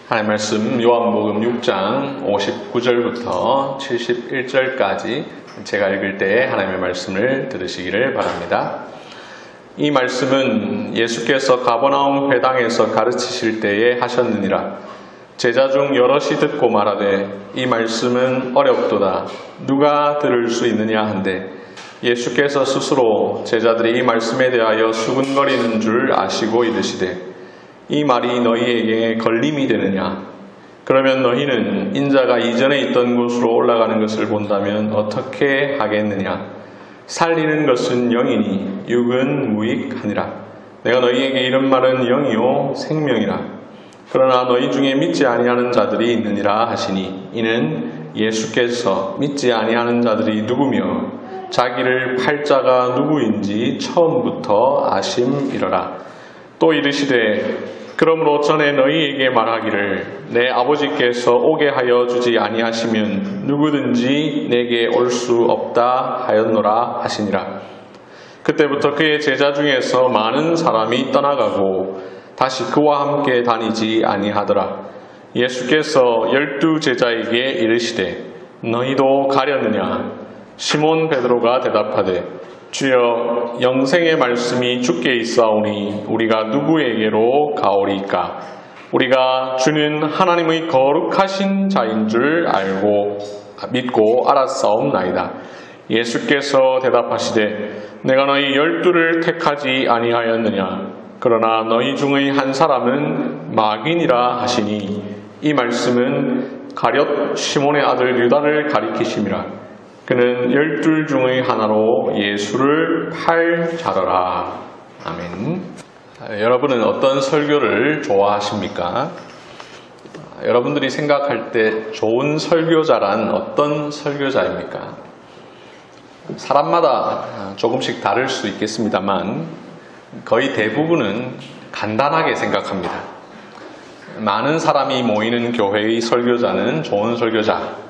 하나님의 말씀 요한복음 6장 59절부터 71절까지 제가 읽을 때 하나님의 말씀을 들으시기를 바랍니다. 이 말씀은 예수께서 가버나움 회당에서 가르치실 때에 하셨느니라. 제자 중 여럿이 듣고 말하되 이 말씀은 어렵도다. 누가 들을 수 있느냐 한데 예수께서 스스로 제자들이 이 말씀에 대하여 수군거리는 줄 아시고 이르시되 이 말이 너희에게 걸림이 되느냐? 그러면 너희는 인자가 이전에 있던 곳으로 올라가는 것을 본다면 어떻게 하겠느냐? 살리는 것은 영이니 육은 무익하니라. 내가 너희에게 이런 말은 영이요 생명이라. 그러나 너희 중에 믿지 아니하는 자들이 있느니라 하시니 이는 예수께서 믿지 아니하는 자들이 누구며 자기를 팔 자가 누구인지 처음부터 아심이러라. 또 이르시되 그러므로 전에 너희에게 말하기를 내 아버지께서 오게 하여 주지 아니하시면 누구든지 내게 올 수 없다 하였노라 하시니라. 그때부터 그의 제자 중에서 많은 사람이 떠나가고 다시 그와 함께 다니지 아니하더라. 예수께서 12 제자에게 이르시되 너희도 가려느냐? 시몬 베드로가 대답하되 주여 영생의 말씀이 주께 있사오니 우리가 누구에게로 가오리까? 우리가 주는 하나님의 거룩하신 자인 줄 알고 믿고 알았사옵나이다. 예수께서 대답하시되 내가 너희 12를 택하지 아니하였느냐? 그러나 너희 중의 한 사람은 마귀니라 하시니 이 말씀은 가룟 시몬의 아들 유다를 가리키심이라. 그는 12 중의 하나로 예수를 팔 자더라. 아멘. 여러분은 어떤 설교를 좋아하십니까? 여러분들이 생각할 때 좋은 설교자란 어떤 설교자입니까? 사람마다 조금씩 다를 수 있겠습니다만 거의 대부분은 간단하게 생각합니다. 많은 사람이 모이는 교회의 설교자는 좋은 설교자,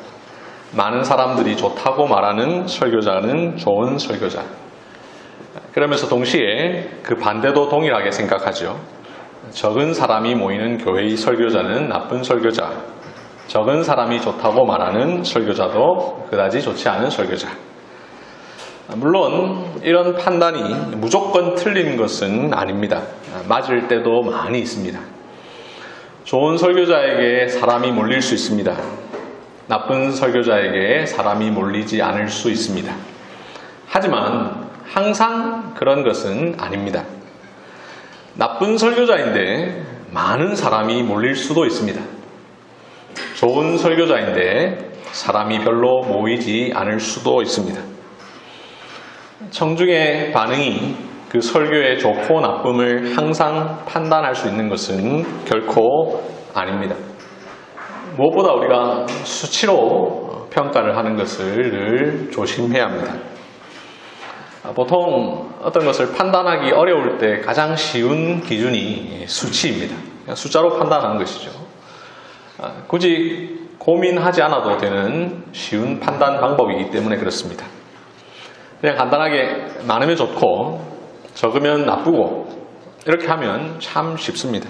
많은 사람들이 좋다고 말하는 설교자는 좋은 설교자. 그러면서 동시에 그 반대도 동일하게 생각하죠. 적은 사람이 모이는 교회의 설교자는 나쁜 설교자, 적은 사람이 좋다고 말하는 설교자도 그다지 좋지 않은 설교자. 물론 이런 판단이 무조건 틀린 것은 아닙니다. 맞을 때도 많이 있습니다. 좋은 설교자에게 사람이 몰릴 수 있습니다. 나쁜 설교자에게 사람이 몰리지 않을 수 있습니다. 하지만 항상 그런 것은 아닙니다. 나쁜 설교자인데 많은 사람이 몰릴 수도 있습니다. 좋은 설교자인데 사람이 별로 모이지 않을 수도 있습니다. 청중의 반응이 그 설교의 좋고 나쁨을 항상 판단할 수 있는 것은 결코 아닙니다. 무엇보다 우리가 수치로 평가를 하는 것을 늘 조심해야 합니다. 보통 어떤 것을 판단하기 어려울 때 가장 쉬운 기준이 수치입니다. 그냥 숫자로 판단하는 것이죠. 굳이 고민하지 않아도 되는 쉬운 판단 방법이기 때문에 그렇습니다. 그냥 간단하게 많으면 좋고 적으면 나쁘고 이렇게 하면 참 쉽습니다.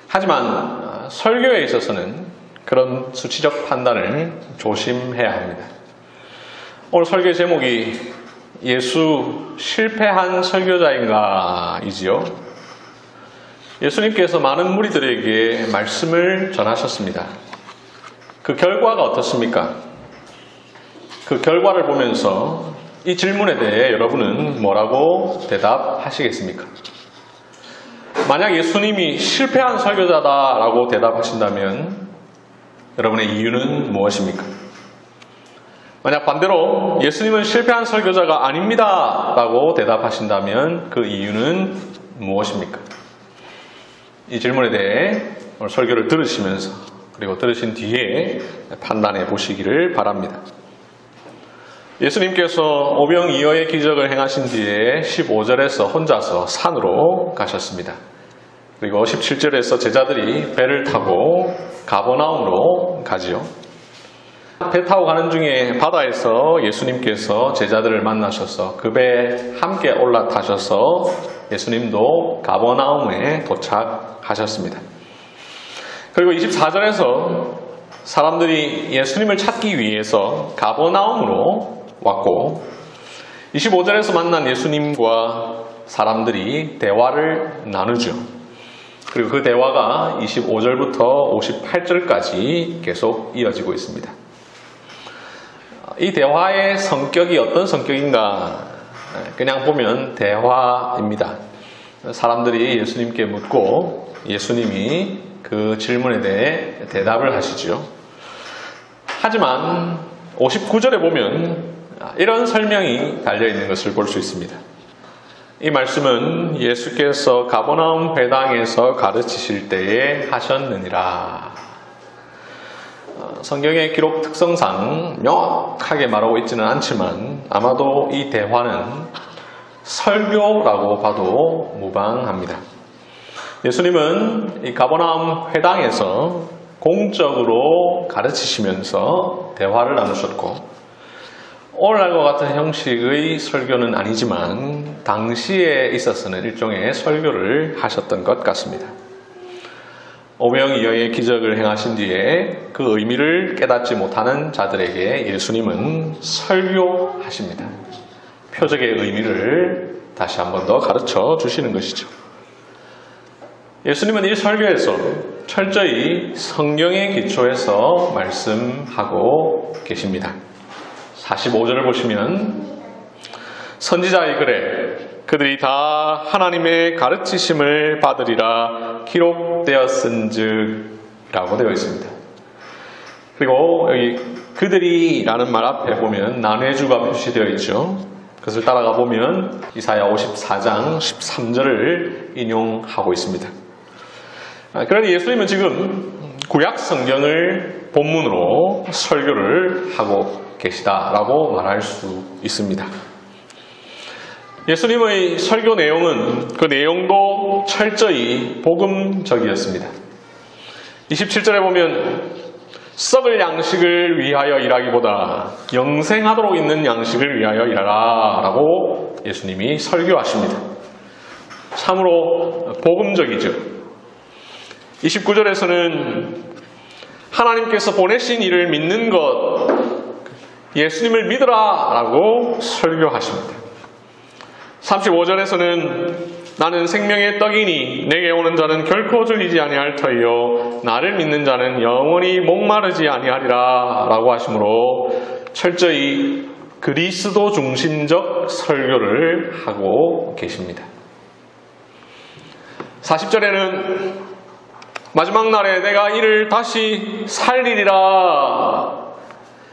하지만 설교에 있어서는 그런 수치적 판단을 조심해야 합니다. 오늘 설교 제목이 예수 실패한 설교자인가 이지요. 예수님께서 많은 무리들에게 말씀을 전하셨습니다. 그 결과가 어떻습니까? 그 결과를 보면서 이 질문에 대해 여러분은 뭐라고 대답하시겠습니까? 만약 예수님이 실패한 설교자다라고 대답하신다면 여러분의 이유는 무엇입니까? 만약 반대로 예수님은 실패한 설교자가 아닙니다 라고 대답하신다면 그 이유는 무엇입니까? 이 질문에 대해 오늘 설교를 들으시면서 그리고 들으신 뒤에 판단해 보시기를 바랍니다. 예수님께서 오병이어의 기적을 행하신 뒤에 15절에서 혼자서 산으로 가셨습니다. 그리고 17절에서 제자들이 배를 타고 가버나움으로 가지요. 배 타고 가는 중에 바다에서 예수님께서 제자들을 만나셔서 그 배에 함께 올라타셔서 예수님도 가버나움에 도착하셨습니다. 그리고 24절에서 사람들이 예수님을 찾기 위해서 가버나움으로 왔고 25절에서 만난 예수님과 사람들이 대화를 나누죠. 그리고 그 대화가 25절부터 58절까지 계속 이어지고 있습니다. 이 대화의 성격이 어떤 성격인가? 그냥 보면 대화입니다. 사람들이 예수님께 묻고 예수님이 그 질문에 대해 대답을 하시죠. 하지만 59절에 보면 이런 설명이 달려있는 것을 볼 수 있습니다. 이 말씀은 예수께서 가버나움 회당에서 가르치실 때에 하셨느니라. 성경의 기록 특성상 명확하게 말하고 있지는 않지만 아마도 이 대화는 설교라고 봐도 무방합니다. 예수님은 이 가버나움 회당에서 공적으로 가르치시면서 대화를 나누셨고 오늘날과 같은 형식의 설교는 아니지만 당시에 있어서는 일종의 설교를 하셨던 것 같습니다. 오병이어의 기적을 행하신 뒤에 그 의미를 깨닫지 못하는 자들에게 예수님은 설교하십니다. 표적의 의미를 다시 한 번 더 가르쳐 주시는 것이죠. 예수님은 이 설교에서 철저히 성경에 기초해서 말씀하고 계십니다. 45절을 보시면 선지자의 글에 그들이 다 하나님의 가르치심을 받으리라 기록되었은즉 라고 되어 있습니다. 그리고 여기 그들이 라는 말 앞에 보면 난회주가 표시되어 있죠. 그것을 따라가 보면 이사야 54장 13절을 인용하고 있습니다. 그러니 예수님은 지금 구약 성경을 본문으로 설교를 하고 계시다라고 말할 수 있습니다. 예수님의 설교 내용은 그 내용도 철저히 복음적이었습니다. 27절에 보면 썩을 양식을 위하여 일하기보다 영생하도록 있는 양식을 위하여 일하라 라고 예수님이 설교하십니다. 참으로 복음적이죠. 29절에서는 하나님께서 보내신 이를 믿는 것, 예수님을 믿으라 라고 설교하십니다. 35절에서는 나는 생명의 떡이니 내게 오는 자는 결코 줄이지 아니할 터이요 나를 믿는 자는 영원히 목마르지 아니하리라 라고 하시므로 철저히 그리스도 중심적 설교를 하고 계십니다. 40절에는 마지막 날에 내가 이를 다시 살리리라.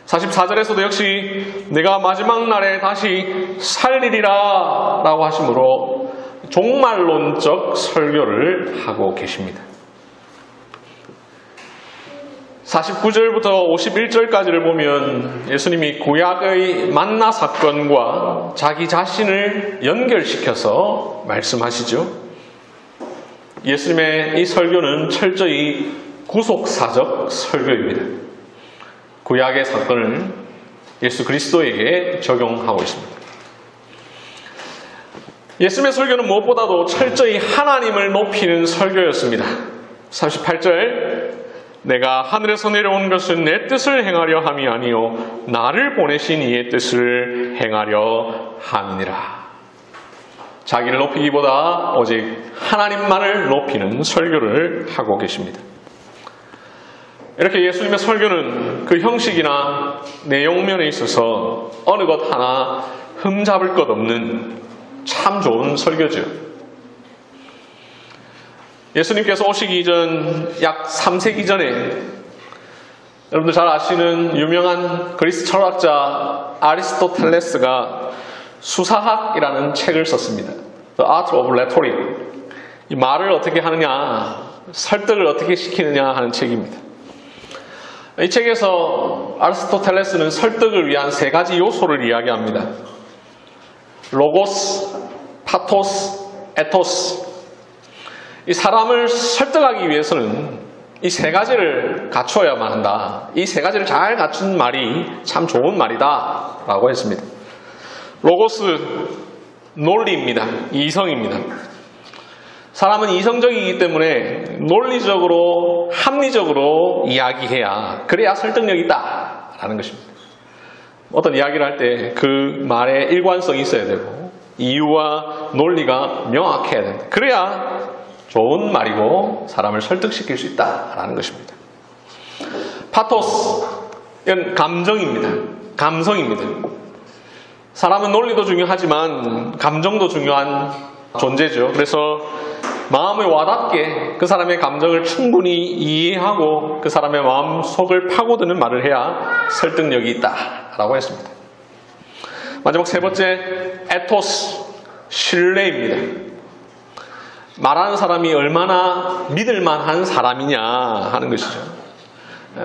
44절에서도 역시 내가 마지막 날에 다시 살리리라 라고 하시므로 종말론적 설교를 하고 계십니다. 49절부터 51절까지를 보면 예수님이 구약의 만나 사건과 자기 자신을 연결시켜서 말씀하시죠. 예수님의 이 설교는 철저히 구속사적 설교입니다. 구약의 사건을 예수 그리스도에게 적용하고 있습니다. 예수님의 설교는 무엇보다도 철저히 하나님을 높이는 설교였습니다. 38절 내가 하늘에서 내려온 것은 내 뜻을 행하려 함이 아니요 나를 보내신 이의 뜻을 행하려 함이니라. 자기를 높이기보다 오직 하나님만을 높이는 설교를 하고 계십니다. 이렇게 예수님의 설교는 그 형식이나 내용면에 있어서 어느 것 하나 흠잡을 것 없는 참 좋은 설교죠. 예수님께서 오시기 전 약 3세기 전에 여러분들 잘 아시는 유명한 그리스 철학자 아리스토텔레스가 수사학이라는 책을 썼습니다. The Art of Rhetoric. 이 말을 어떻게 하느냐, 설득을 어떻게 시키느냐 하는 책입니다. 이 책에서 아리스토텔레스는 설득을 위한 세 가지 요소를 이야기합니다. 로고스, 파토스, 에토스. 이 사람을 설득하기 위해서는 이 세 가지를 갖춰야만 한다. 이 세 가지를 잘 갖춘 말이 참 좋은 말이다 라고 했습니다. 로고스, 논리입니다. 이성입니다. 사람은 이성적이기 때문에 논리적으로, 합리적으로 이야기해야, 그래야 설득력이 있다라는 것입니다. 어떤 이야기를 할 때 그 말에 일관성이 있어야 되고 이유와 논리가 명확해야 된다. 그래야 좋은 말이고 사람을 설득시킬 수 있다라는 것입니다. 파토스, 이건 감정입니다. 감성입니다. 사람은 논리도 중요하지만 감정도 중요한 존재죠. 그래서 마음에 와닿게 그 사람의 감정을 충분히 이해하고 그 사람의 마음 속을 파고드는 말을 해야 설득력이 있다라고 했습니다. 마지막 세 번째, 에토스, 신뢰입니다. 말하는 사람이 얼마나 믿을만한 사람이냐 하는 것이죠.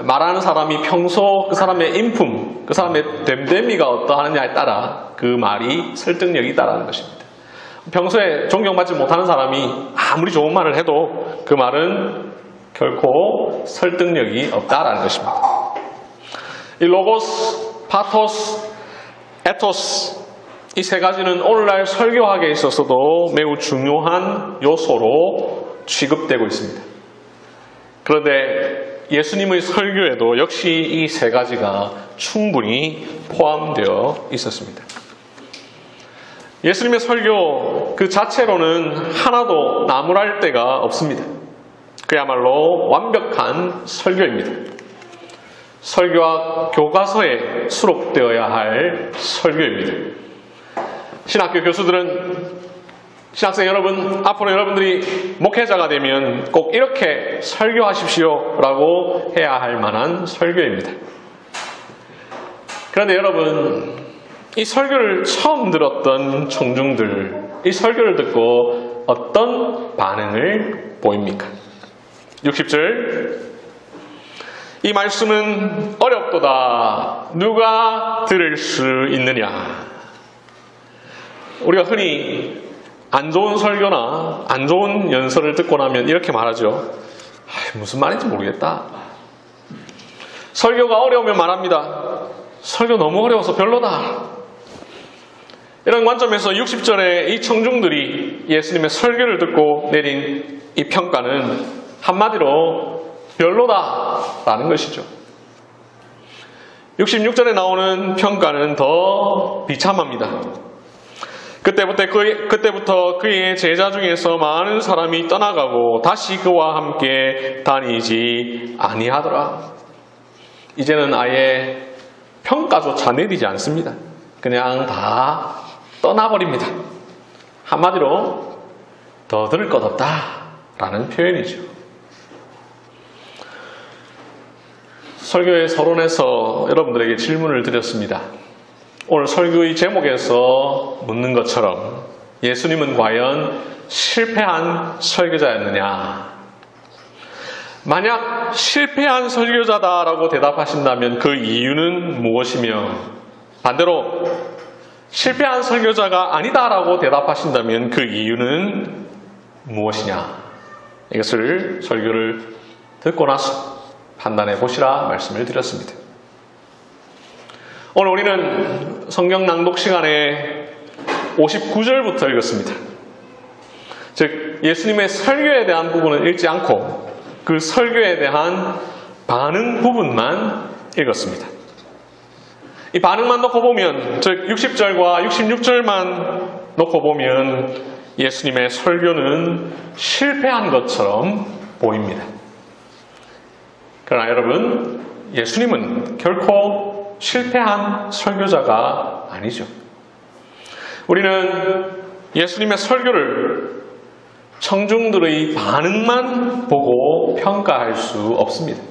말하는 사람이 평소 그 사람의 인품, 그 사람의 됨됨이가 어떠하느냐에 따라 그 말이 설득력이 있다는 것입니다. 평소에 존경받지 못하는 사람이 아무리 좋은 말을 해도 그 말은 결코 설득력이 없다라는 것입니다. 이 로고스, 파토스, 에토스, 이 세 가지는 오늘날 설교학에 있어서도 매우 중요한 요소로 취급되고 있습니다. 그런데 예수님의 설교에도 역시 이 세 가지가 충분히 포함되어 있었습니다. 예수님의 설교 그 자체로는 하나도 나무랄 데가 없습니다. 그야말로 완벽한 설교입니다. 설교학 교과서에 수록되어야 할 설교입니다. 신학교 교수들은 신학생 여러분, 앞으로 여러분들이 목회자가 되면 꼭 이렇게 설교하십시오 라고 해야 할 만한 설교입니다. 그런데 여러분, 이 설교를 처음 들었던 청중들, 이 설교를 듣고 어떤 반응을 보입니까? 60절, 이 말씀은 어렵도다. 누가 들을 수 있느냐? 우리가 흔히 안 좋은 설교나 안 좋은 연설을 듣고 나면 이렇게 말하죠. 무슨 말인지 모르겠다. 설교가 어려우면 말합니다. 설교 너무 어려워서 별로다. 이런 관점에서 60절에 이 청중들이 예수님의 설교를 듣고 내린 이 평가는 한마디로 별로다라는 것이죠. 66절에 나오는 평가는 더 비참합니다. 그때부터 그의 제자 중에서 많은 사람이 떠나가고 다시 그와 함께 다니지 아니하더라. 이제는 아예 평가조차 내리지 않습니다. 그냥 다 떠나버립니다. 한마디로 더 들을 것 없다라는 표현이죠. 설교의 서론에서 여러분들에게 질문을 드렸습니다. 오늘 설교의 제목에서 묻는 것처럼 예수님은 과연 실패한 설교자였느냐? 만약 실패한 설교자다라고 대답하신다면 그 이유는 무엇이며, 반대로 실패한 설교자가 아니다라고 대답하신다면 그 이유는 무엇이냐? 이것을 설교를 듣고 나서 판단해 보시라 말씀을 드렸습니다. 오늘 우리는 성경 낭독 시간에 59절부터 읽었습니다. 즉 예수님의 설교에 대한 부분은 읽지 않고 그 설교에 대한 반응 부분만 읽었습니다. 이 반응만 놓고 보면, 즉 60절과 66절만 놓고 보면 예수님의 설교는 실패한 것처럼 보입니다. 그러나 여러분, 예수님은 결코 실패한 설교자가 아니죠. 우리는 예수님의 설교를 청중들의 반응만 보고 평가할 수 없습니다.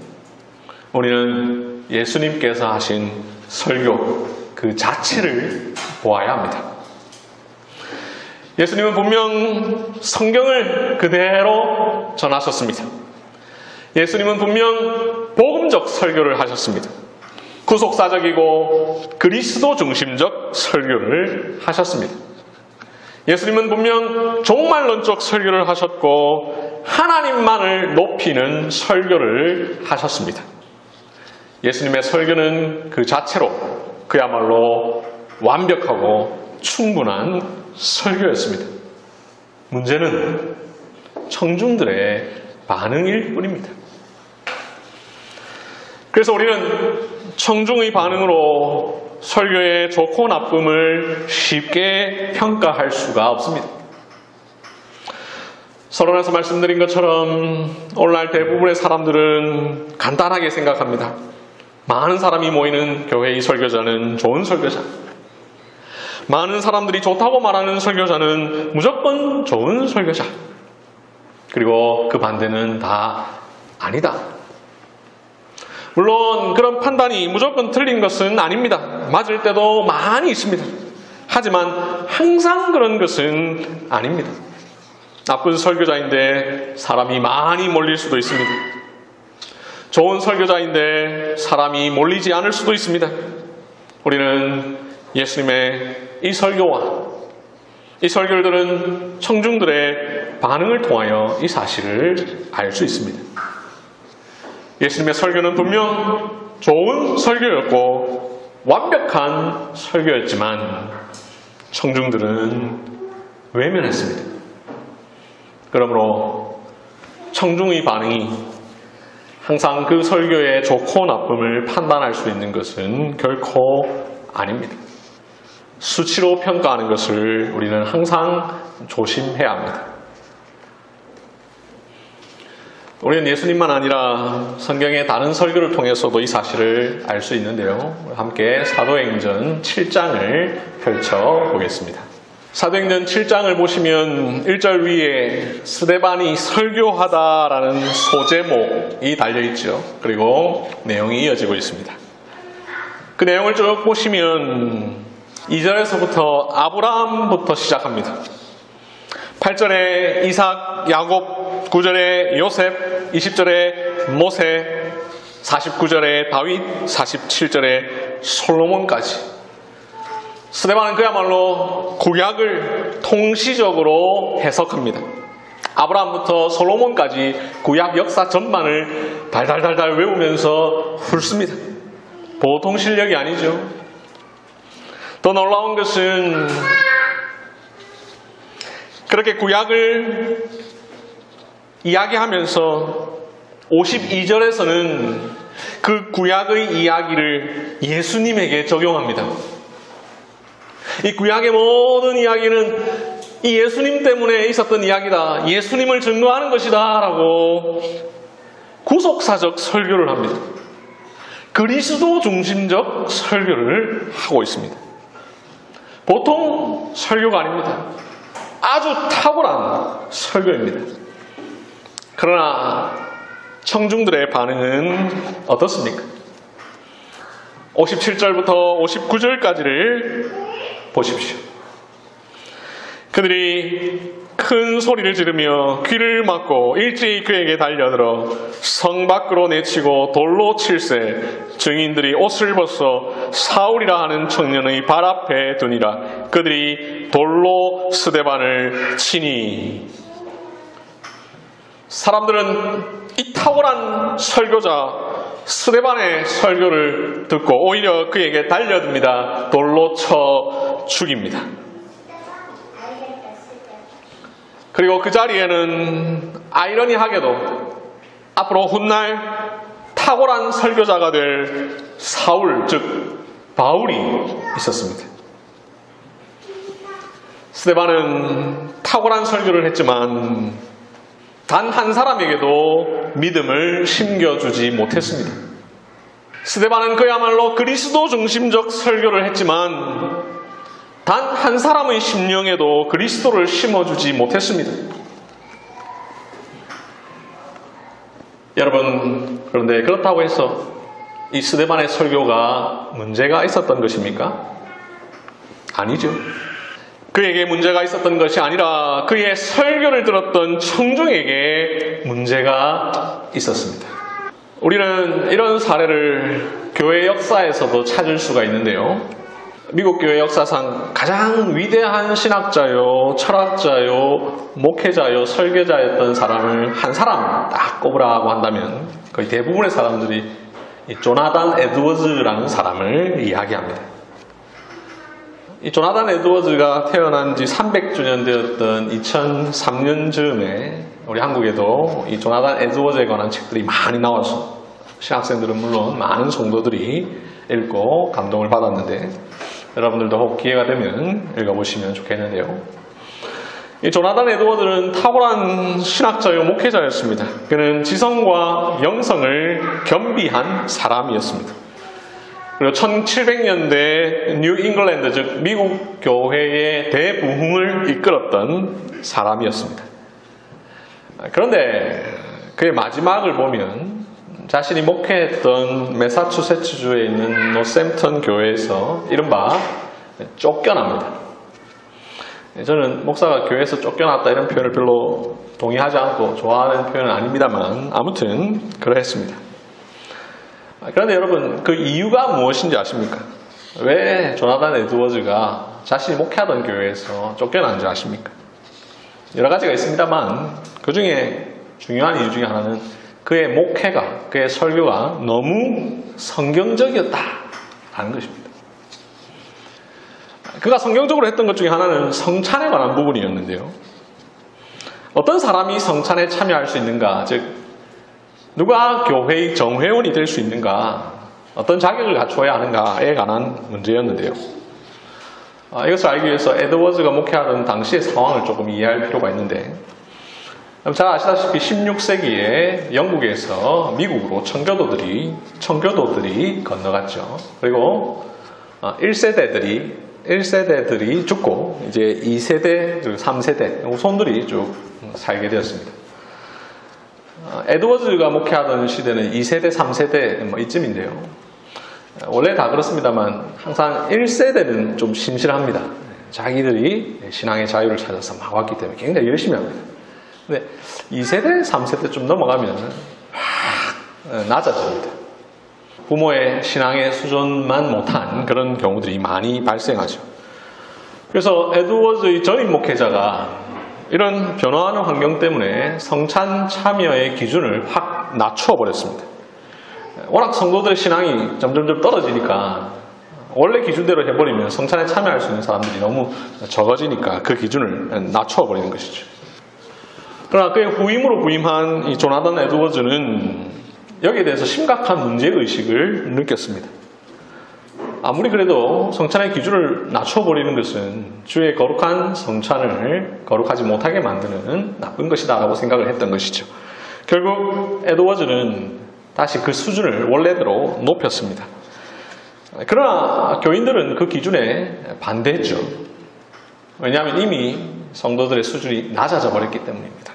우리는 예수님께서 하신 설교 그 자체를 보아야 합니다. 예수님은 분명 성경을 그대로 전하셨습니다. 예수님은 분명 복음적 설교를 하셨습니다. 구속사적이고 그리스도 중심적 설교를 하셨습니다. 예수님은 분명 종말론적 설교를 하셨고 하나님만을 높이는 설교를 하셨습니다. 예수님의 설교는 그 자체로 그야말로 완벽하고 충분한 설교였습니다. 문제는 청중들의 반응일 뿐입니다. 그래서 우리는 청중의 반응으로 설교의 좋고 나쁨을 쉽게 평가할 수가 없습니다. 서론에서 말씀드린 것처럼 오늘날 대부분의 사람들은 간단하게 생각합니다. 많은 사람이 모이는 교회의 설교자는 좋은 설교자. 많은 사람들이 좋다고 말하는 설교자는 무조건 좋은 설교자. 그리고 그 반대는 다 아니다. 물론 그런 판단이 무조건 틀린 것은 아닙니다. 맞을 때도 많이 있습니다. 하지만 항상 그런 것은 아닙니다. 나쁜 설교자인데 사람이 많이 몰릴 수도 있습니다. 좋은 설교자인데 사람이 몰리지 않을 수도 있습니다. 우리는 예수님의 이 설교와 이 설교들은 청중들의 반응을 통하여 이 사실을 알 수 있습니다. 예수님의 설교는 분명 좋은 설교였고 완벽한 설교였지만 청중들은 외면했습니다. 그러므로 청중의 반응이 항상 그 설교의 좋고 나쁨을 판단할 수 있는 것은 결코 아닙니다. 수치로 평가하는 것을 우리는 항상 조심해야 합니다. 우리는 예수님만 아니라 성경의 다른 설교를 통해서도 이 사실을 알 수 있는데요. 함께 사도행전 7장을 펼쳐보겠습니다. 사도행전 7장을 보시면 1절 위에 스데반이 설교하다라는 소제목이 달려있죠. 그리고 내용이 이어지고 있습니다. 그 내용을 쭉 보시면 2절에서부터 아브라함부터 시작합니다. 8절에 이삭, 야곱, 9절에 요셉, 20절에 모세, 49절에 다윗, 47절에 솔로몬까지. 스데반은 그야말로 구약을 통시적으로 해석합니다. 아브라함부터 솔로몬까지 구약 역사 전반을 달달달달 외우면서 훑습니다. 보통 실력이 아니죠. 더 놀라운 것은 그렇게 구약을 이야기하면서 52절에서는 그 구약의 이야기를 예수님에게 적용합니다. 이 구약의 모든 이야기는 이 예수님 때문에 있었던 이야기다. 예수님을 증거하는 것이다. 라고 구속사적 설교를 합니다. 그리스도 중심적 설교를 하고 있습니다. 보통 설교가 아닙니다. 아주 탁월한 설교입니다. 그러나 청중들의 반응은 어떻습니까? 57절부터 59절까지를 보십시오. 그들이 큰 소리를 지르며 귀를 막고 일제히 그에게 달려들어 성 밖으로 내치고 돌로 칠세 증인들이 옷을 벗어 사울이라 하는 청년의 발 앞에 두니라. 그들이 돌로 스데반을 치니. 사람들은 이 탁월한 설교자 스데반의 설교를 듣고 오히려 그에게 달려듭니다. 돌로 쳐 죽입니다. 그리고 그 자리에는 아이러니하게도 앞으로 훗날 탁월한 설교자가 될 사울, 즉 바울이 있었습니다. 스데반은 탁월한 설교를 했지만 단 한 사람에게도 믿음을 심겨주지 못했습니다. 스데반은 그야말로 그리스도 중심적 설교를 했지만 단 한 사람의 심령에도 그리스도를 심어주지 못했습니다. 여러분, 그런데 그렇다고 해서 이 스데반의 설교가 문제가 있었던 것입니까? 아니죠. 그에게 문제가 있었던 것이 아니라 그의 설교를 들었던 청중에게 문제가 있었습니다. 우리는 이런 사례를 교회 역사에서도 찾을 수가 있는데요. 미국 교회 역사상 가장 위대한 신학자요, 철학자요, 목회자요, 설교자였던 사람을 한 사람 딱 꼽으라고 한다면 거의 대부분의 사람들이 이 조나단 에드워즈라는 사람을 이야기합니다. 이 조나단 에드워즈가 태어난 지 300주년 되었던 2003년 즈음에 우리 한국에도 이 조나단 에드워즈에 관한 책들이 많이 나와서 신학생들은 물론 많은 성도들이 읽고 감동을 받았는데 여러분들도 혹 기회가 되면 읽어보시면 좋겠는데요. 이 조나단 에드워즈는 탁월한 신학자요 목회자였습니다. 그는 지성과 영성을 겸비한 사람이었습니다. 그리고 1700년대 뉴 잉글랜드, 즉 미국 교회의 대부흥을 이끌었던 사람이었습니다. 그런데 그의 마지막을 보면 자신이 목회했던 매사추세츠주에 있는 노샘턴 교회에서 이른바 쫓겨납니다. 저는 목사가 교회에서 쫓겨났다 이런 표현을 별로 동의하지 않고 좋아하는 표현은 아닙니다만 아무튼 그러했습니다. 그런데 여러분, 그 이유가 무엇인지 아십니까? 왜 조나단 에드워즈가 자신이 목회하던 교회에서 쫓겨난지 아십니까? 여러 가지가 있습니다만 그 중에 중요한 이유 중에 하나는 그의 목회가, 그의 설교가 너무 성경적이었다라는 것입니다. 그가 성경적으로 했던 것 중에 하나는 성찬에 관한 부분이었는데요. 어떤 사람이 성찬에 참여할 수 있는가, 즉 누가 교회의 정회원이 될 수 있는가, 어떤 자격을 갖추어야 하는가에 관한 문제였는데요. 이것을 알기 위해서 에드워즈가 목회하던 당시의 상황을 조금 이해할 필요가 있는데, 잘 아시다시피 16세기에 영국에서 미국으로 청교도들이 건너갔죠. 그리고 1세대들이 죽고 이제 2세대, 3세대 후손들이 쭉 살게 되었습니다. 에드워즈가 목회하던 시대는 2세대, 3세대 이쯤인데요. 원래 다 그렇습니다만 항상 1세대는 좀 신실합니다. 자기들이 신앙의 자유를 찾아서 막 왔기 때문에 굉장히 열심히 합니다. 근데 2세대, 3세대 좀 넘어가면 낮아집니다. 부모의 신앙의 수준만 못한 그런 경우들이 많이 발생하죠. 그래서 에드워즈의 전임 목회자가 이런 변화하는 환경 때문에 성찬 참여의 기준을 확 낮추어 버렸습니다. 워낙 성도들의 신앙이 점점 떨어지니까 원래 기준대로 해버리면 성찬에 참여할 수 있는 사람들이 너무 적어지니까 그 기준을 낮추어 버리는 것이죠. 그러나 그의 후임으로 부임한 이 조나단 에드워즈는 여기에 대해서 심각한 문제의식을 느꼈습니다. 아무리 그래도 성찬의 기준을 낮춰버리는 것은 주의 거룩한 성찬을 거룩하지 못하게 만드는 나쁜 것이다 라고 생각을 했던 것이죠. 결국 에드워즈는 다시 그 수준을 원래대로 높였습니다. 그러나 교인들은 그 기준에 반대했죠. 왜냐하면 이미 성도들의 수준이 낮아져 버렸기 때문입니다.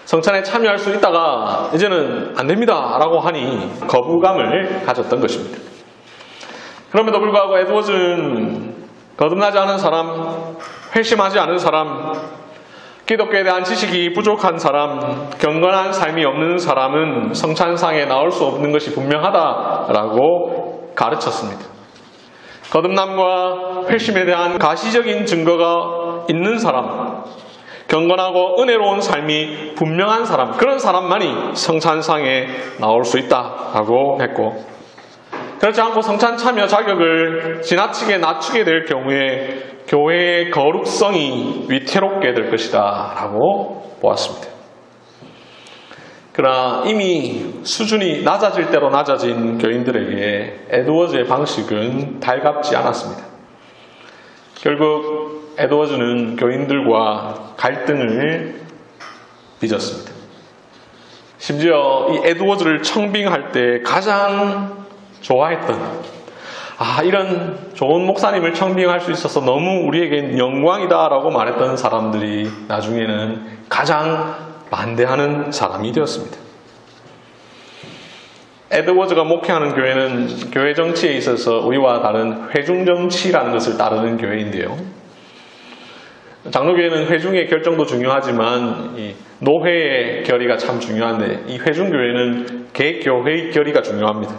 성찬에 참여할 수 있다가 이제는 안 됩니다 라고 하니 거부감을 가졌던 것입니다. 그럼에도 불구하고 에드워즈는 거듭나지 않은 사람, 회심하지 않은 사람, 기독교에 대한 지식이 부족한 사람, 경건한 삶이 없는 사람은 성찬상에 나올 수 없는 것이 분명하다라고 가르쳤습니다. 거듭남과 회심에 대한 가시적인 증거가 있는 사람, 경건하고 은혜로운 삶이 분명한 사람, 그런 사람만이 성찬상에 나올 수 있다라고 했고, 그렇지 않고 성찬 참여 자격을 지나치게 낮추게 될 경우에 교회의 거룩성이 위태롭게 될 것이다 라고 보았습니다. 그러나 이미 수준이 낮아질 대로 낮아진 교인들에게 에드워즈의 방식은 달갑지 않았습니다. 결국 에드워즈는 교인들과 갈등을 빚었습니다. 심지어 이 에드워즈를 청빙할 때 가장 좋아했던, 이런 좋은 목사님을 청빙할 수 있어서 너무 우리에겐 영광이다 라고 말했던 사람들이 나중에는 가장 반대하는 사람이 되었습니다. 에드워즈가 목회하는 교회는 교회 정치에 있어서 우리와 다른 회중정치라는 것을 따르는 교회인데요. 장로교회는 회중의 결정도 중요하지만 이 노회의 결의가 참 중요한데 이 회중교회는 개교회의 결의가 중요합니다.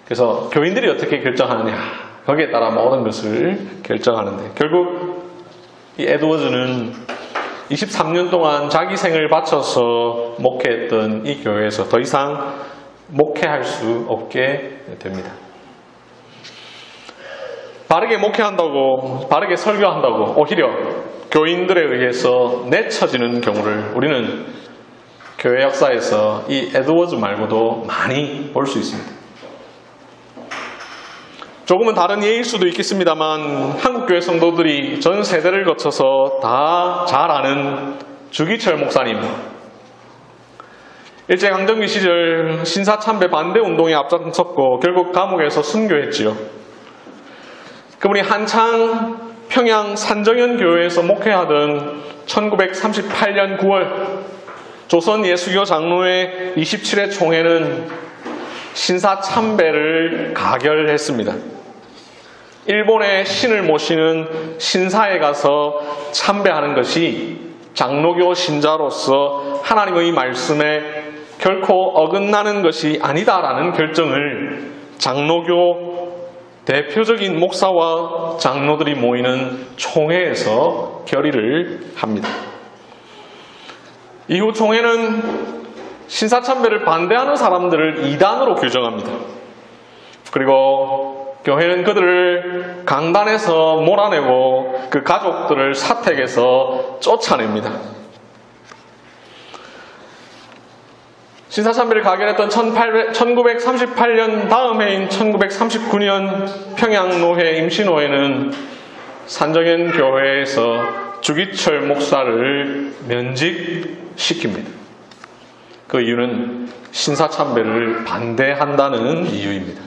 그래서 교인들이 어떻게 결정하느냐 거기에 따라 모든 것을 결정하는데, 결국 이 에드워즈는 23년 동안 자기 생을 바쳐서 목회했던 이 교회에서 더 이상 목회할 수 없게 됩니다. 바르게 목회한다고, 바르게 설교한다고 오히려 교인들에 의해서 내쳐지는 경우를 우리는 교회 역사에서 이 에드워즈 말고도 많이 볼 수 있습니다. 조금은 다른 예일 수도 있겠습니다만 한국교회 성도들이 전 세대를 거쳐서 다 잘 아는 주기철 목사님, 일제강점기 시절 신사참배 반대 운동에 앞장섰고 결국 감옥에서 순교했지요. 그분이 한창 평양 산정현 교회에서 목회하던 1938년 9월 조선 예수교 장로회 27회 총회는 신사참배를 가결했습니다. 일본의 신을 모시는 신사에 가서 참배하는 것이 장로교 신자로서 하나님의 말씀에 결코 어긋나는 것이 아니다라는 결정을 장로교 대표적인 목사와 장로들이 모이는 총회에서 결의를 합니다. 이후 총회는 신사참배를 반대하는 사람들을 이단으로 규정합니다. 그리고 교회는 그들을 강단에서 몰아내고 그 가족들을 사택에서 쫓아냅니다. 신사참배를 가결했던 1938년 다음 해인 1939년 평양노회 임시노회는 산정현 교회에서 주기철 목사를 면직시킵니다. 그 이유는 신사참배를 반대한다는 이유입니다.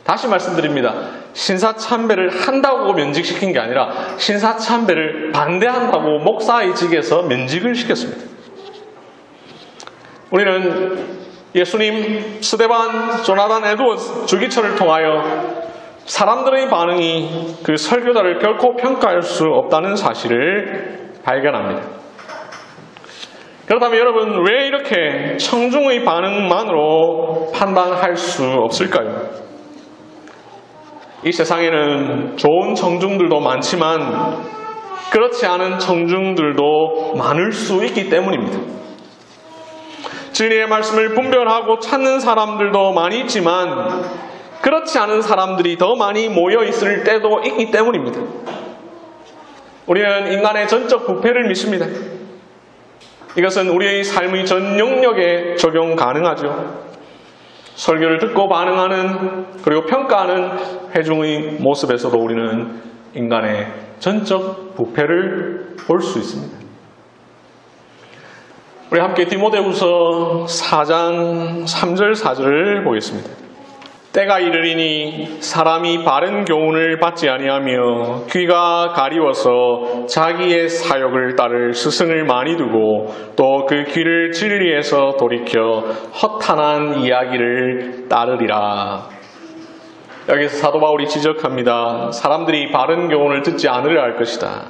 다시 말씀드립니다. 신사참배를 한다고 면직시킨 게 아니라 신사참배를 반대한다고 목사의 직에서 면직을 시켰습니다. 우리는 예수님, 스데반, 조나단, 에드워즈, 주기철을 통하여 사람들의 반응이 그 설교자를 결코 평가할 수 없다는 사실을 발견합니다. 그렇다면 여러분, 왜 이렇게 청중의 반응만으로 판단할 수 없을까요? 이 세상에는 좋은 청중들도 많지만 그렇지 않은 청중들도 많을 수 있기 때문입니다. 진리의 말씀을 분별하고 찾는 사람들도 많이 있지만 그렇지 않은 사람들이 더 많이 모여 있을 때도 있기 때문입니다. 우리는 인간의 전적 부패를 믿습니다. 이것은 우리의 삶의 전 영역에 적용 가능하죠. 설교를 듣고 반응하는 그리고 평가하는 회중의 모습에서도 우리는 인간의 전적 부패를 볼 수 있습니다. 우리 함께 디모데후서 4장 3절 4절을 보겠습니다. 때가 이르리니 사람이 바른 교훈을 받지 아니하며 귀가 가리워서 자기의 사욕을 따를 스승을 많이 두고 또 그 귀를 진리에서 돌이켜 허탄한 이야기를 따르리라. 여기서 사도 바울이 지적합니다. 사람들이 바른 교훈을 듣지 않으려 할 것이다.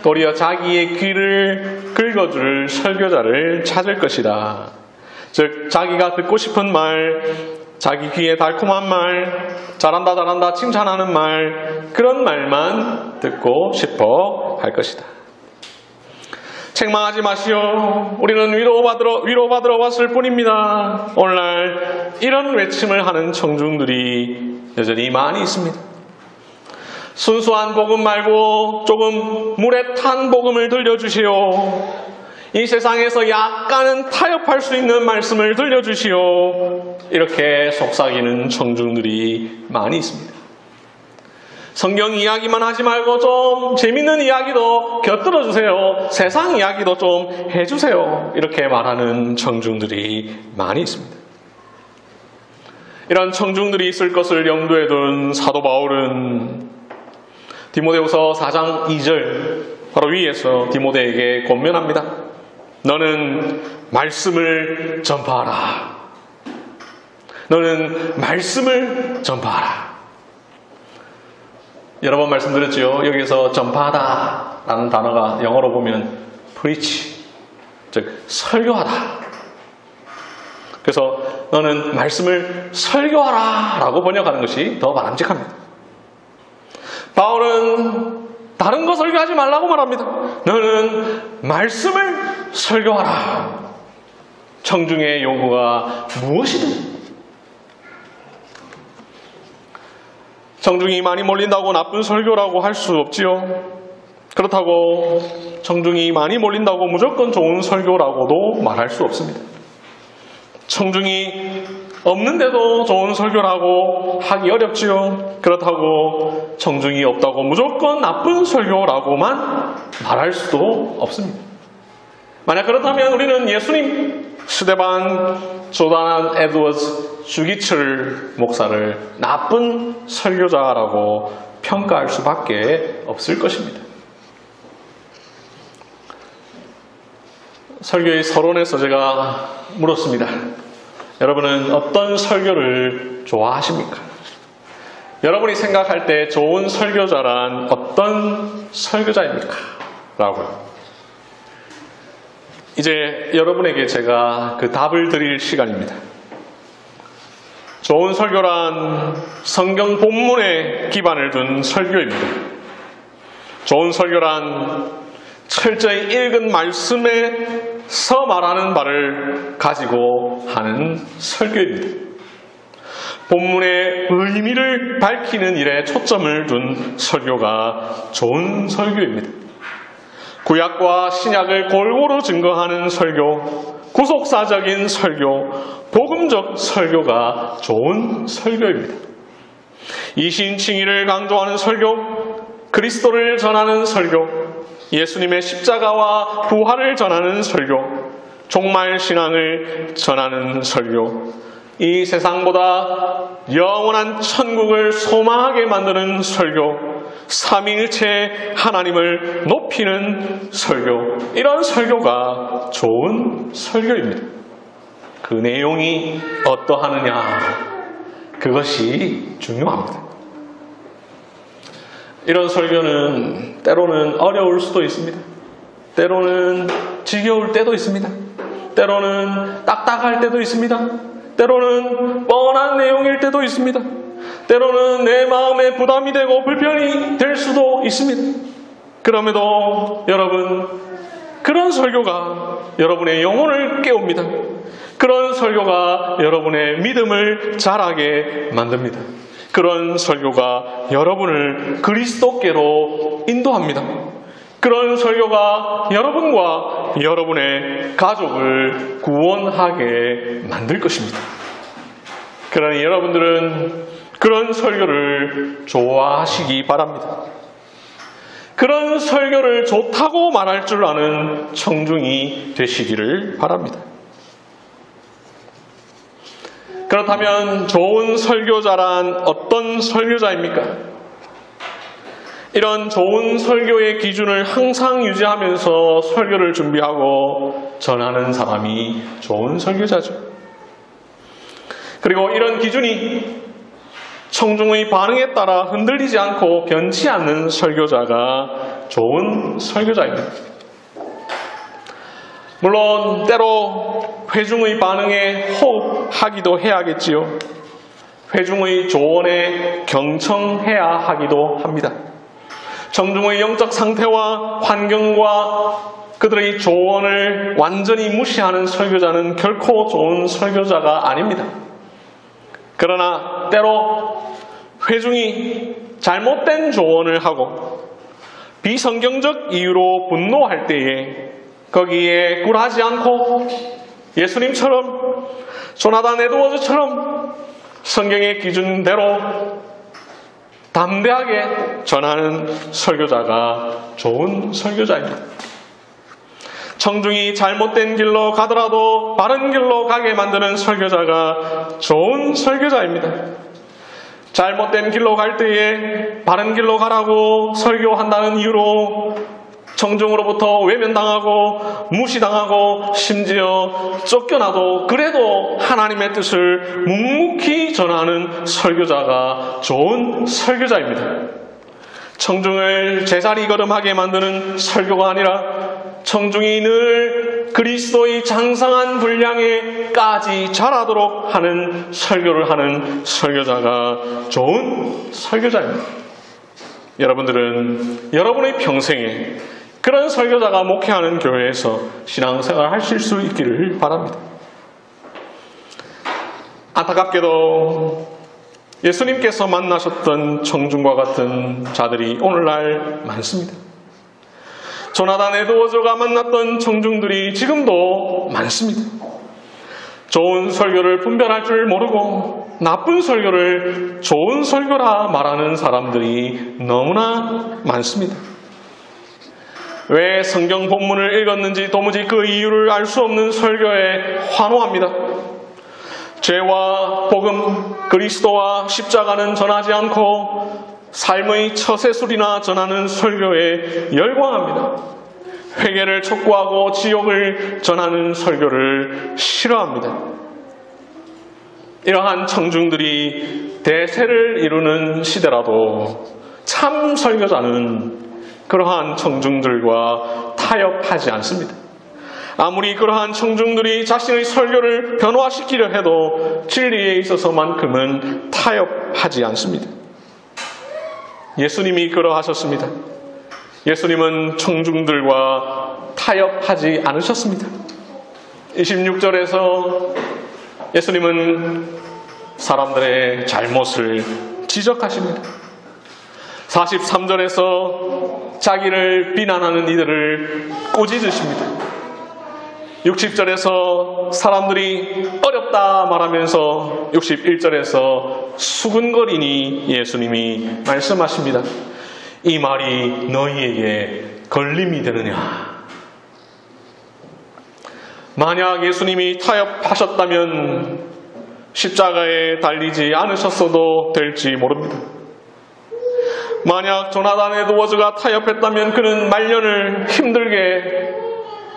도리어 자기의 귀를 긁어줄 설교자를 찾을 것이다. 즉 자기가 듣고 싶은 말, 자기 귀에 달콤한 말, 잘한다 잘한다 칭찬하는 말, 그런 말만 듣고 싶어 할 것이다. 책망하지 마시오. 우리는 위로받으러 왔을 뿐입니다. 오늘날 이런 외침을 하는 청중들이 여전히 많이 있습니다. 순수한 복음 말고 조금 물에 탄 복음을 들려주시오. 이 세상에서 약간은 타협할 수 있는 말씀을 들려주시오. 이렇게 속삭이는 청중들이 많이 있습니다. 성경 이야기만 하지 말고 좀 재밌는 이야기도 곁들여 주세요. 세상 이야기도 좀 해주세요. 이렇게 말하는 청중들이 많이 있습니다. 이런 청중들이 있을 것을 염두에 둔 사도 바울은 디모데후서 4장 2절 바로 위에서 디모데에게 권면합니다. 너는 말씀을 전파하라. 너는 말씀을 전파하라. 여러 번 말씀드렸지요. 여기서 전파하다 라는 단어가 영어로 보면 preach, 즉 설교하다. 그래서 너는 말씀을 설교하라 라고 번역하는 것이 더 바람직합니다. 바울은 다른 거 설교하지 말라고 말합니다. 너는 말씀을 설교하라. 청중의 요구가 무엇이든, 청중이 많이 몰린다고 나쁜 설교라고 할 수 없지요. 그렇다고 청중이 많이 몰린다고 무조건 좋은 설교라고도 말할 수 없습니다. 청중이 없는데도 좋은 설교라고 하기 어렵지요. 그렇다고 청중이 없다고 무조건 나쁜 설교라고만 말할 수도 없습니다. 만약 그렇다면 우리는 예수님, 스데반 조단 에드워즈 주기철 목사를 나쁜 설교자라고 평가할 수밖에 없을 것입니다. 설교의 서론에서 제가 물었습니다. 여러분은 어떤 설교를 좋아하십니까? 여러분이 생각할 때 좋은 설교자란 어떤 설교자입니까? 라고요. 이제 여러분에게 제가 그 답을 드릴 시간입니다. 좋은 설교란 성경 본문에 기반을 둔 설교입니다. 좋은 설교란 철저히 읽은 말씀에서 말하는 바를 가지고 하는 설교입니다. 본문의 의미를 밝히는 일에 초점을 둔 설교가 좋은 설교입니다. 구약과 신약을 골고루 증거하는 설교, 구속사적인 설교, 복음적 설교가 좋은 설교입니다. 이신칭의를 강조하는 설교, 그리스도를 전하는 설교, 예수님의 십자가와 부활을 전하는 설교, 종말신앙을 전하는 설교, 이 세상보다 영원한 천국을 소망하게 만드는 설교, 삼위일체 하나님을 높이는 설교, 이런 설교가 좋은 설교입니다. 그 내용이 어떠하느냐, 그것이 중요합니다. 이런 설교는 때로는 어려울 수도 있습니다. 때로는 지겨울 때도 있습니다. 때로는 딱딱할 때도 있습니다. 때로는 뻔한 내용일 때도 있습니다. 때로는 내 마음에 부담이 되고 불편이 될 수도 있습니다. 그럼에도 여러분, 그런 설교가 여러분의 영혼을 깨웁니다. 그런 설교가 여러분의 믿음을 자라게 만듭니다. 그런 설교가 여러분을 그리스도께로 인도합니다. 그런 설교가 여러분과 여러분의 가족을 구원하게 만들 것입니다. 그러니 여러분들은 그런 설교를 좋아하시기 바랍니다. 그런 설교를 좋다고 말할 줄 아는 청중이 되시기를 바랍니다. 그렇다면 좋은 설교자란 어떤 설교자입니까? 이런 좋은 설교의 기준을 항상 유지하면서 설교를 준비하고 전하는 사람이 좋은 설교자죠. 그리고 이런 기준이 청중의 반응에 따라 흔들리지 않고 변치 않는 설교자가 좋은 설교자입니다. 물론 때로 회중의 반응에 호흡하기도 해야겠지요. 회중의 조언에 경청해야 하기도 합니다. 청중의 영적 상태와 환경과 그들의 조언을 완전히 무시하는 설교자는 결코 좋은 설교자가 아닙니다. 그러나 때로 회중이 잘못된 조언을 하고 비성경적 이유로 분노할 때에 거기에 굴하지 않고 예수님처럼 조나단 에드워즈처럼 성경의 기준대로 담대하게 전하는 설교자가 좋은 설교자입니다. 청중이 잘못된 길로 가더라도 바른 길로 가게 만드는 설교자가 좋은 설교자입니다. 잘못된 길로 갈 때에 바른 길로 가라고 설교한다는 이유로 청중으로부터 외면당하고 무시당하고 심지어 쫓겨나도 그래도 하나님의 뜻을 묵묵히 전하는 설교자가 좋은 설교자입니다. 청중을 제자리 걸음하게 만드는 설교가 아니라 청중이 늘 그리스도의 장성한 분량에까지 자라도록 하는 설교를 하는 설교자가 좋은 설교자입니다. 여러분들은 여러분의 평생에 그런 설교자가 목회하는 교회에서 신앙생활 하실 수 있기를 바랍니다. 안타깝게도 예수님께서 만나셨던 청중과 같은 자들이 오늘날 많습니다. 조나단 에드워즈가 만났던 청중들이 지금도 많습니다. 좋은 설교를 분별할 줄 모르고 나쁜 설교를 좋은 설교라 말하는 사람들이 너무나 많습니다. 왜 성경 본문을 읽었는지 도무지 그 이유를 알 수 없는 설교에 환호합니다. 죄와 복음, 그리스도와 십자가는 전하지 않고 삶의 처세술이나 전하는 설교에 열광합니다. 회개를 촉구하고 지옥을 전하는 설교를 싫어합니다. 이러한 청중들이 대세를 이루는 시대라도 참 설교자는 그러한 청중들과 타협하지 않습니다. 아무리 그러한 청중들이 자신의 설교를 변화시키려 해도 진리에 있어서만큼은 타협하지 않습니다. 예수님이 그러하셨습니다. 예수님은 청중들과 타협하지 않으셨습니다. 26절에서 예수님은 사람들의 잘못을 지적하십니다. 43절에서 자기를 비난하는 이들을 꾸짖으십니다. 60절에서 사람들이 어렵다 말하면서 61절에서 수근거리니 예수님이 말씀하십니다. 이 말이 너희에게 걸림이 되느냐? 만약 예수님이 타협하셨다면 십자가에 달리지 않으셨어도 될지 모릅니다. 만약 조나단 에드워즈가 타협했다면 그는 말년을 힘들게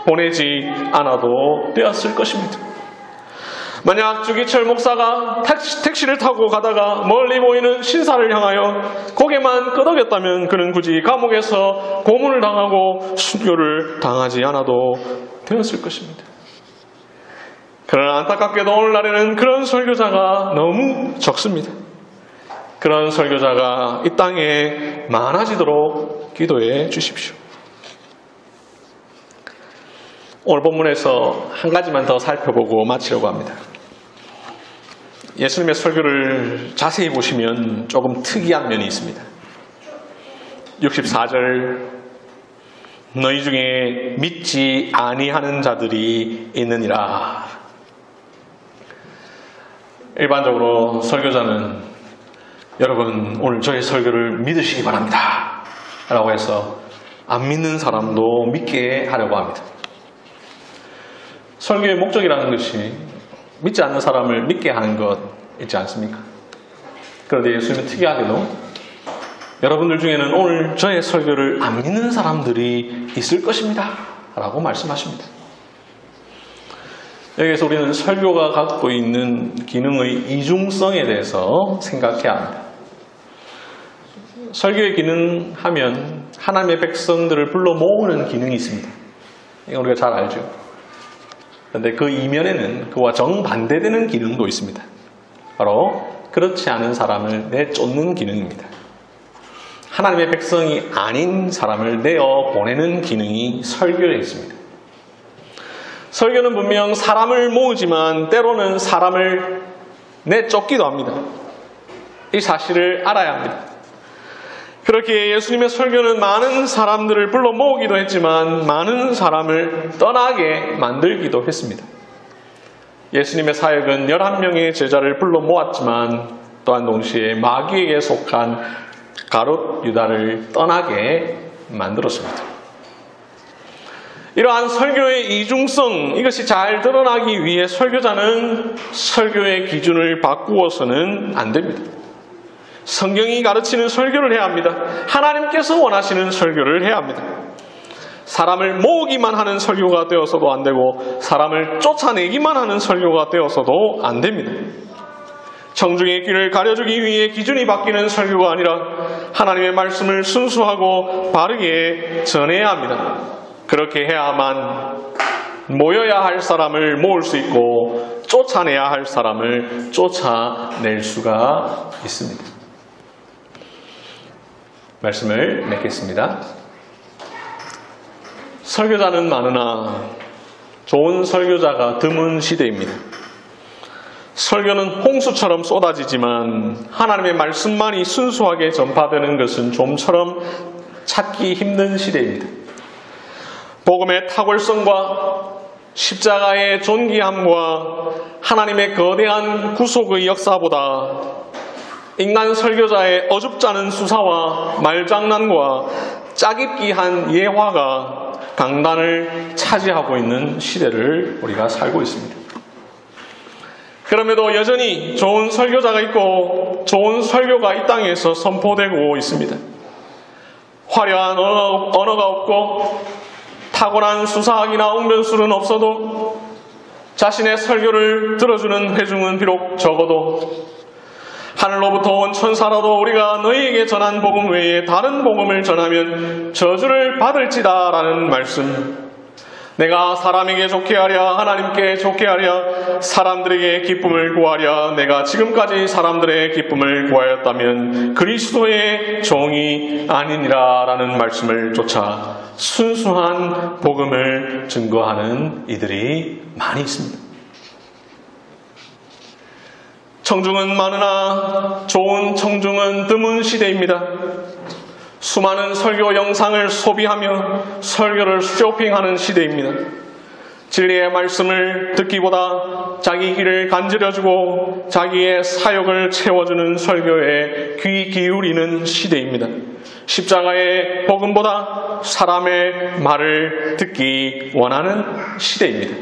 보내지 않아도 되었을 것입니다. 만약 주기철 목사가 택시를 타고 가다가 멀리 보이는 신사를 향하여 고개만 끄덕였다면 그는 굳이 감옥에서 고문을 당하고 순교를 당하지 않아도 되었을 것입니다. 그러나 안타깝게도 오늘날에는 그런 설교자가 너무 적습니다. 그런 설교자가 이 땅에 많아지도록 기도해 주십시오. 오늘 본문에서 한 가지만 더 살펴보고 마치려고 합니다. 예수님의 설교를 자세히 보시면 조금 특이한 면이 있습니다. 64절 너희 중에 믿지 아니하는 자들이 있느니라. 일반적으로 설교자는 여러분 오늘 저의 설교를 믿으시기 바랍니다 라고 해서 안 믿는 사람도 믿게 하려고 합니다. 설교의 목적이라는 것이 믿지 않는 사람을 믿게 하는 것 있지 않습니까? 그런데 예수님은 특이하게도 여러분들 중에는 오늘 저의 설교를 안 믿는 사람들이 있을 것입니다 라고 말씀하십니다. 여기에서 우리는 설교가 갖고 있는 기능의 이중성에 대해서 생각해야 합니다. 설교의 기능 하면 하나님의 백성들을 불러 모으는 기능이 있습니다. 이건 우리가 잘 알죠. 그런데 그 이면에는 그와 정반대되는 기능도 있습니다. 바로 그렇지 않은 사람을 내쫓는 기능입니다. 하나님의 백성이 아닌 사람을 내어 보내는 기능이 설교에 있습니다. 설교는 분명 사람을 모으지만 때로는 사람을 내쫓기도 합니다. 이 사실을 알아야 합니다. 그렇게 예수님의 설교는 많은 사람들을 불러 모으기도 했지만 많은 사람을 떠나게 만들기도 했습니다. 예수님의 사역은 11명의 제자를 불러 모았지만 또한 동시에 마귀에게 속한 가룟 유다를 떠나게 만들었습니다. 이러한 설교의 이중성, 이것이 잘 드러나기 위해 설교자는 설교의 기준을 바꾸어서는 안 됩니다. 성경이 가르치는 설교를 해야 합니다. 하나님께서 원하시는 설교를 해야 합니다. 사람을 모으기만 하는 설교가 되어서도 안 되고 사람을 쫓아내기만 하는 설교가 되어서도 안 됩니다. 청중의 귀를 가려주기 위해 기준이 바뀌는 설교가 아니라 하나님의 말씀을 순수하고 바르게 전해야 합니다. 그렇게 해야만 모여야 할 사람을 모을 수 있고 쫓아내야 할 사람을 쫓아낼 수가 있습니다. 말씀을 맺겠습니다. 설교자는 많으나 좋은 설교자가 드문 시대입니다. 설교는 홍수처럼 쏟아지지만 하나님의 말씀만이 순수하게 전파되는 것은 좀처럼 찾기 힘든 시대입니다. 복음의 탁월성과 십자가의 존귀함과 하나님의 거대한 구속의 역사보다 인간 설교자의 어줍지 않은 수사와 말장난과 짜깁기한 예화가 강단을 차지하고 있는 시대를 우리가 살고 있습니다. 그럼에도 여전히 좋은 설교자가 있고 좋은 설교가 이 땅에서 선포되고 있습니다. 화려한 언어가 없고 탁월한 수사학이나 웅변술은 없어도 자신의 설교를 들어주는 회중은 비록 적어도 하늘로부터 온 천사라도 우리가 너희에게 전한 복음 외에 다른 복음을 전하면 저주를 받을지다라는 말씀. 내가 사람에게 좋게 하랴 하나님께 좋게 하랴 사람들에게 기쁨을 구하랴 내가 지금까지 사람들의 기쁨을 구하였다면 그리스도의 종이 아니니라 라는 말씀을 쫓아 순수한 복음을 증거하는 이들이 많이 있습니다. 청중은 많으나 좋은 청중은 드문 시대입니다. 수많은 설교 영상을 소비하며 설교를 쇼핑하는 시대입니다. 진리의 말씀을 듣기보다 자기 귀를 간지러주고 자기의 사욕을 채워주는 설교에 귀 기울이는 시대입니다. 십자가의 복음보다 사람의 말을 듣기 원하는 시대입니다.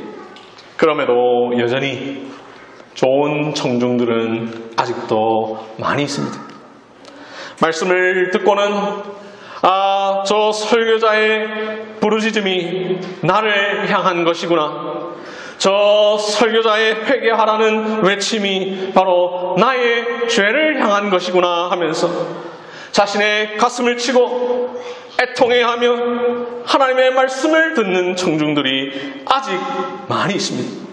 그럼에도 여전히 좋은 청중들은 아직도 많이 있습니다. 말씀을 듣고는 저 설교자의 부르짖음이 나를 향한 것이구나. 저 설교자의 회개하라는 외침이 바로 나의 죄를 향한 것이구나 하면서 자신의 가슴을 치고 애통해하며 하나님의 말씀을 듣는 청중들이 아직 많이 있습니다.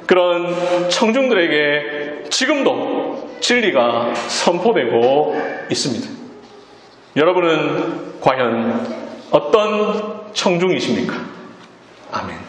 그런 청중들에게 지금도 진리가 선포되고 있습니다. 여러분은 과연 어떤 청중이십니까? 아멘.